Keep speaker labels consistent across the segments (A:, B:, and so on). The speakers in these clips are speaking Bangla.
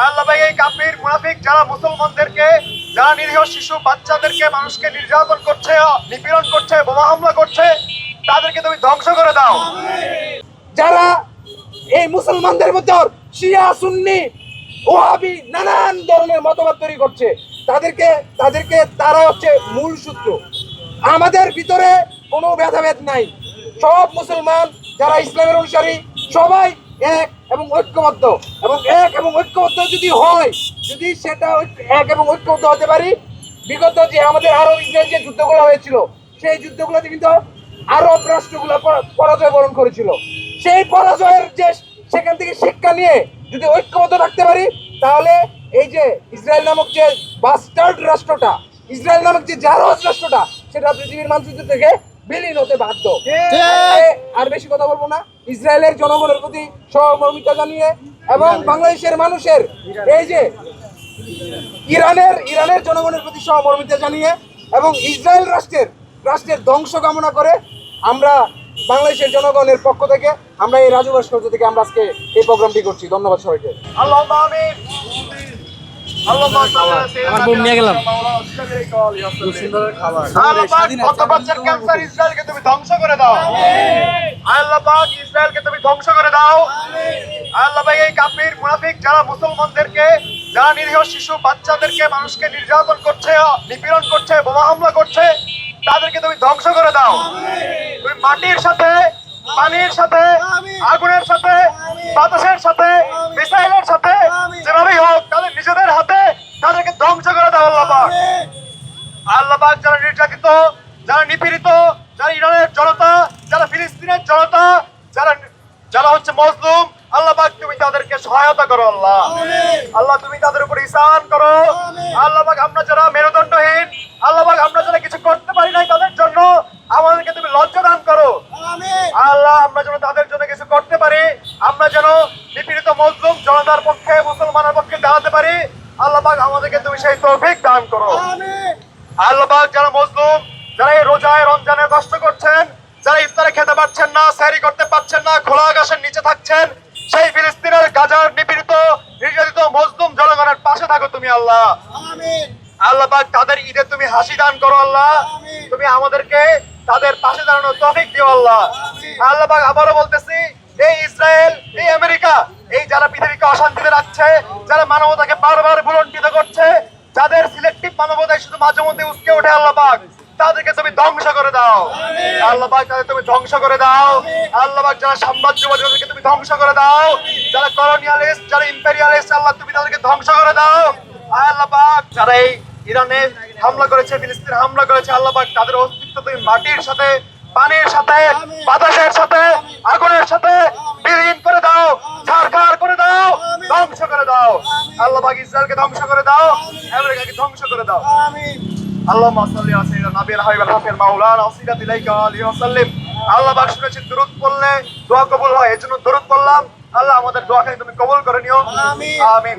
A: আল্লাহ ভাই এই কাফির মুনাফিক যারা মুসলমানদেরকে, যারা নিরীহ শিশু বাচ্চাদেরকে, মানুষকে নির্যাতন করছে, নিপীড়ন করছে, বোমা হামলা করছে, তাদেরকে তুমি ধ্বংস করে দাও।
B: যারা এই মুসলমানদের মধ্যে শিয়া সুন্নি ওহাবি নানান ধরনের মতবাদ তৈরি করছে, তাদেরকে তারা হচ্ছে মূল সূত্র। আমাদের ভিতরে কোনো ভেদাভেদ নাই, সব মুসলমান যারা ইসলামের অনুসারী সবাই এক এবং ঐক্যবদ্ধ, এবং এক এবং ঐক্যবদ্ধ যদি হয়, যদি সেটা এক এবং ঐক্যবদ্ধ হতে পারি, বিগত যে আমাদের আরব ইসরায়েল যে যুদ্ধগুলো হয়েছিল, সেই যুদ্ধগুলোতে কিন্তু আরব রাষ্ট্রগুলো পরাজয় বরণ করেছিল। সেই পরাজয়ের যে সেখান থেকে শিক্ষা নিয়ে যদি ঐক্যবদ্ধ থাকতে পারি, তাহলে এই যে ইসরায়েল নামক যে বাস্টার্ড রাষ্ট্রটা, ইসরায়েল নামক যে জারজ রাষ্ট্রটা, সেটা পৃথিবীর মানচিত্র থেকে বিলীন হতে বাধ্য। আর বেশি কথা বলবো না। ইসরায়েলের জনগণের প্রতি সহমর্মিতা জানিয়ে এবং বাংলাদেশের মানুষের এই যে ইরানের জনগণের প্রতি সহমর্মিতা জানিয়ে এবং ইসরায়েল রাষ্ট্রের ধ্বংস কামনা করে আমরা বাংলাদেশের জনগণের পক্ষ থেকে আমরা এই রাজু ভাস্কর্য থেকে আমরা আজকে এই প্রোগ্রামটি করছি। ধন্যবাদ সবাইকে।
A: আল্লাহুম্মা আমিন। আল্লাহুম্মা সাল্লি আলা মধ্যপ্রাচ্যের ক্যান্সার ইসরায়েলকে তুমি ধ্বংস করে দাও। আল্লাহ পাক ইসরায়েলকে তুমি ধ্বংস করে দাও। আল্লাহ ভাই এই কাফির মুনাফিক যারা মুসলমানদেরকে, যারা নিরীহ শিশু বাচ্চাদেরকে, মানুষকে নির্যাতন করছে, নিপীড়ন করছে, বোমা হামলা করছে, তাদেরকে তুমি ধ্বংস করে দাও। তুমি মাটির সাথে, পানির সাথে, আগুনের সাথে, বাতাসের সাথে, মিসাইলের সাথে, যেভাবেই হোক তাদের নিজেদের হাতে তাদেরকে ধ্বংস করে দাও। আল্লাহ পাক, আল্লাহ পাক যারা নির্যাতিত, যারা নিপীড়িত, যারা ইরানের জনতা, যারা ফিলিস্তিনের জনতা, যারা হচ্ছে মজলুম, আল্লাহ পাক তুমি তাদেরকে সহায়তা করো। আল্লাহ, আল্লাহ তুমি তাদের উপর ইহসান করো। আল্লাহ পাক আমরা যারা মেরুদণ্ডহীন, আল্লাহ পাক আমরা যারা কিছু করতে পারি নাই, তাদের জন্য আমাদেরকে তুমি লজ্জা দান করো। আল্লাহ আমরা যেন তাদের জন্য কিছু করতে পারি, আমরা যেন নিপীড়িত মজলুম জনতার পক্ষে, মুসলমানের পক্ষে দাঁড়াতে পারি। আল্লাহ পাক আমাদেরকে তুমি সেই তৌফিক দান করো। আল্লাহ পাক যারা মজলুম, যারা এই রোজায় রমজানে কষ্ট করছেন, যারা ইফতারে খেতে পারছেন না, সেহরি করতে পারছেন না, খোলা আকাশের নিচে থাকছেন, সেই ফিলিস্তিনের গাজার নিপীড়িত নির্যাতিত মজলুম জনগণের পাশে থাকো তুমি। আল্লাহ, আল্লাহ পাক তাদের ঈদে তুমি হাসি দান করো। আল্লাহ তুমি আমাদেরকে তাদের পাশে দাঁড়ানোর তৌফিক দিও। আল্লাহ, আল্লাহ পাক আবারও বলতেছি, এই ইসরায়েল, এই আমেরিকা, এই যারা পৃথিবীকে অশান্তিতে রাখছে, যারা মানবতাকে বারবার ভুলণ্ঠিত করছে, যাদের সিলেক্টিভ মানবতায় শুধু মাঝে মধ্যে উস্কে ওঠে, আল্লাহ পাক তাদেরকে তুমি ধ্বংস করে দাও। আল্লাহ পাক তাদের তুমি ধ্বংস করে দাও। আল্লাহ পাক যারা সাম্রাজ্যবাদী, তাদেরকে তুমি ধ্বংস করে দাও। যারা কলোনিয়ালিস্ট, যারা ইম্পেরিয়ালিস্ট, আল্লাহ তুমি তাদেরকে ধ্বংস করে দাও। আল্লাহ পাক যারা এই ইরানে হামলা করেছে, ফিলিস্তিনে হামলা করেছে, আল্লাহ পাক তাদের অস্তিত্ব তুমি মাটির সাথে, পানির সাথে, বাতাসের সাথে, আগুনের সাথে বিলীন করে দাও, ছারখার করে দাও, ধ্বংস করে দাও। আল্লাহ পাক ইসরায়েলকে ধ্বংস করে দাও, আমেরিকাকে ধ্বংস করে দাও। আল্লাহুম্মা সাল্লি আলা সাইয়্যিদিনা নাবিয়িল হাবিবিল হাফিল মাওলানা ওয়াসিলাতি ইলাইকা আলাইহি ওয়াসাল্লাম। আল্লাহ পাক শুনেছেন দরুদ পড়লে দোয়া কবুল হয়, এজন্য দরুদ পড়লাম। আল্লাহ আমাদের দোয়াকে তুমি কবুল করে নিও। আমিন।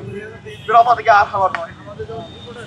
A: বিরহমাতিকা আরহামার রাহিমিন।